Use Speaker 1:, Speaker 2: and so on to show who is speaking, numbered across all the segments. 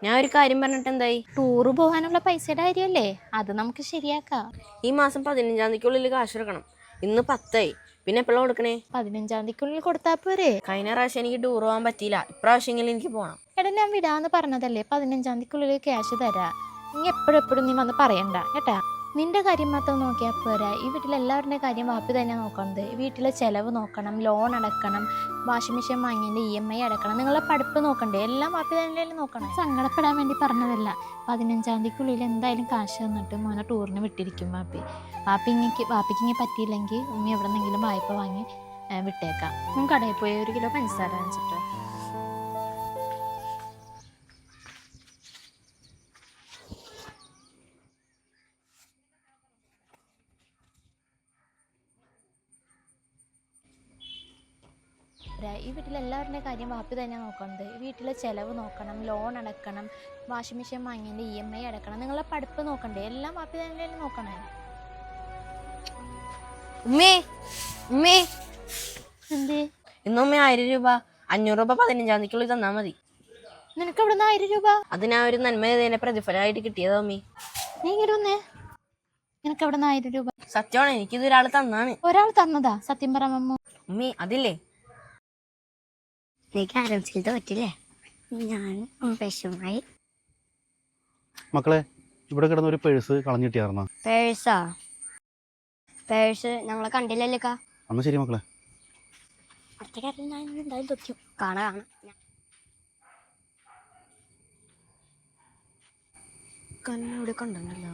Speaker 1: ഞാൻ ഒരു കാര്യം പറഞ്ഞിട്ട് എന്തായി?
Speaker 2: ടൂറ് പോകാനുള്ള പൈസയുടെ കാര്യമല്ലേ, അത് നമുക്ക് ശരിയാക്കാം.
Speaker 1: ഈ മാസം 15-ാം തീയതിക്കുള്ളിൽ കാശ് എടുക്കണം. ഇന്ന് 10 പിന്നെ എപ്പോഴാണ് കൊടുക്കണേ?
Speaker 2: 15-ാം തീയതിക്കുള്ളിൽ കൊടുത്താൽ പോരെ?
Speaker 1: കഴിഞ്ഞ പ്രാവശ്യം എനിക്ക് ടൂർ പോകാൻ പറ്റിയില്ല, ഇപ്രാവശ്യമെങ്കിലും എനിക്ക് പോകണം.
Speaker 2: എടാ ഞാൻ വിടാന്ന് പറഞ്ഞതല്ലേ, 15-ാം തീയതിക്കുള്ളിൽ ക്യാഷ് തരാം. നീ എപ്പോഴും നീ വന്ന് പറയണ്ട കേട്ടാ. നിന്റെ കാര്യം മാത്രം നോക്കിയാൽ പോരാ, ഈ വീട്ടിലെല്ലാവരുടെ കാര്യം വാപ്പി തന്നെ നോക്കണത്. വീട്ടിലെ ചിലവ് നോക്കണം, ലോൺ അടക്കണം, വാഷിംഗ് മെഷീൻ വാങ്ങിയതിൻ്റെ EMI അടക്കണം, നിങ്ങളെ പഠിപ്പ് നോക്കണ്ടേ, എല്ലാം വാപ്പി തന്നെ നോക്കണം. സങ്കടപ്പെടാൻ വേണ്ടി പറഞ്ഞതല്ല. 15-ാം തീയതിക്കുള്ളിൽ എന്തായാലും കാശ് തന്നിട്ട് മോനെ ടൂറിന് വിട്ടിരിക്കും വാപ്പിക്ക് ഇങ്ങനെ പറ്റിയില്ലെങ്കിൽ ഉമ്മി എവിടെ നിന്നെങ്കിലും വായ്പ വാങ്ങി വിട്ടേക്കാം. നമുക്ക് കടയിൽ പോയി 1 കിലോ പഞ്ചസാര വാങ്ങിച്ചിട്ട്. ഈ വീട്ടിലെല്ലാവരുടെ കാര്യം വാപ്പി തന്നെ നോക്കണത്. വീട്ടിലെ ചിലവ് നോക്കണം, ലോൺ അടക്കണം, വാഷിംഗ് മെഷീൻ വാങ്ങിയതിൻ്റെ EMI അടക്കണം, നിങ്ങളെ പഠിപ്പ് നോക്കണ്ടേ, എല്ലാം വാപ്പി തന്നെ നോക്കണേ.
Speaker 1: ഉമ്മേ ഉമ്മേ
Speaker 2: എന്തേ?
Speaker 1: ഇന്നുമ്മ 1000 രൂപ 500 രൂപ 15-ാം തീയതിക്കുള്ളിൽ തന്നാൽ മതി.
Speaker 2: നിനക്ക് എവിടെ നിന്ന് 1000 രൂപ?
Speaker 1: അത് ഞാൻ ഒരു നന്മ ചെയ്തതിന്റെ പ്രതിഫലമായിട്ട് കിട്ടിയതാ ഉമ്മി.
Speaker 2: നീ ഇങ്ങനെ വന്നേ. നിനക്ക് എവിടെ നിന്ന് 1000 രൂപ?
Speaker 1: സത്യമാണ്, എനിക്കിത് ഒരാൾ തന്നാണ്.
Speaker 2: ഒരാൾ തന്നതാ? സത്യം പറ മമ്മു.
Speaker 1: ഉമ്മി അതില്ലേ,
Speaker 3: നീ കാരം ചെയ്ത് പറ്റില്ലേ? ഞാൻ വിഷമായി.
Speaker 4: മക്കളെ, ഇവിടെ കിടന്ന ഒരു പേഴ്സ് കളഞ്ഞിട്ടിയായിരുന്ന?
Speaker 3: പേഴ്സ് ഞങ്ങളെ കണ്ടില്ലല്ലേക്കാ.
Speaker 4: അന്ന് ശരി മക്കളെ.
Speaker 3: അടുത്ത കാര്യം ഞാൻ എന്തായാലും തൊക്കും. കാണാം.
Speaker 1: ഇവിടെ കണ്ടല്ലോ.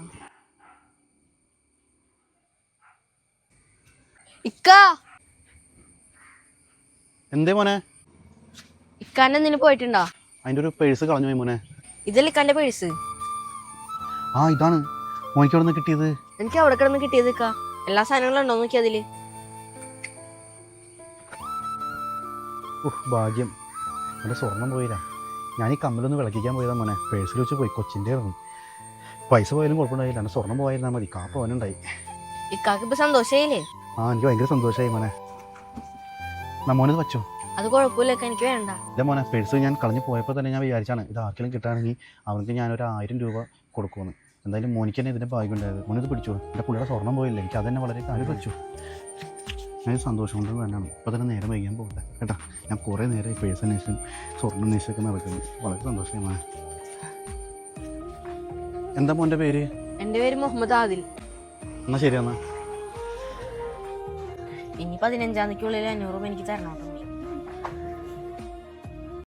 Speaker 4: എന്തേ മോനെ?
Speaker 1: ഇക്കാന്റെ എന്തിനു പോയിട്ടുണ്ടോ?
Speaker 4: അതിന്റെ ഒരു പേഴ്സ് കളഞ്ഞു പോയി മോനെ.
Speaker 1: ഇതല്ലേ ഇക്കാന്റെ പേഴ്സ്?
Speaker 4: ആ ഇതാണ് മോനിക്ക് അവിടെ നിന്ന് കിട്ടിയത്.
Speaker 1: എനിക്ക് അവിടെ കിടന്ന് കിട്ടിയത് ഇക്കാ. എല്ലാ സാധനങ്ങളും ഉണ്ടോ നോക്കി അതില്.
Speaker 4: ഭാഗ്യം, എൻ്റെ സ്വർണം പോയില്ല. ഞാൻ ഈ കമ്മിലൊന്ന് വിളക്കിക്കാൻ പോയതാ മോനെ. പേഴ്സിൽ വെച്ച് പോയി, കൊച്ചിൻ്റെ ആയിരുന്നു. പൈസ പോയാലും കുഴപ്പമുണ്ടായില്ല, എൻ്റെ സ്വർണം പോയിരുന്നാൽ മതി. കാപ്പ് പോകാനുണ്ടായി.
Speaker 1: ഇക്കാക്ക് ഇപ്പൊ സന്തോഷായില്ലേ?
Speaker 4: ആ എനിക്ക് ഭയങ്കര സന്തോഷമായി മോനെ. മോനത് വച്ചോ?
Speaker 1: അത് കുഴപ്പമില്ല, എനിക്ക് വേണ്ട.
Speaker 4: ഇല്ല മോനെ, പേഴ്സ് ഞാൻ കളഞ്ഞു പോയപ്പോൾ തന്നെ ഞാൻ വിചാരിച്ചാണ് ഇത് ആർക്കെങ്കിലും കിട്ടുകയാണെങ്കിൽ അവർക്ക് ഞാനൊരു 1000 രൂപ കൊടുക്കുമെന്ന്. എന്തായാലും മോനിക്ക് തന്നെ ഇതിൻ്റെ ഭാഗ്യം ഉണ്ടായത്. മോനിത് പിടിച്ചോ. എൻ്റെ പുള്ളിയുടെ സ്വർണം പോയില്ല, എനിക്ക് അത് തന്നെ വളരെ കാര്യം വെച്ചു. ഞാൻ സന്തോഷം കൊണ്ട് തന്നെയാണ്. ഇപ്പോൾ തന്നെ നേരം വൈകാൻ പോകില്ല കേട്ടോ. ഞാൻ കുറേ നേരം ഈ പേഴ്സ് അന്വേഷിച്ചും സ്വർണ്ണ അന്വേഷിച്ചൊക്കെ നടക്കുന്നു. വളരെ സന്തോഷമായി മോനെ. എന്താ മോൻ്റെ പേര്?
Speaker 1: എൻ്റെ പേര് മുഹമ്മദ് ആദിൽ.
Speaker 4: എന്നാൽ ശരിയെന്നാ.
Speaker 1: ഇനി 15-ാം തീയതിക്കുള്ളിൽ 500 രൂപ എനിക്ക് തരണം കേട്ടോ.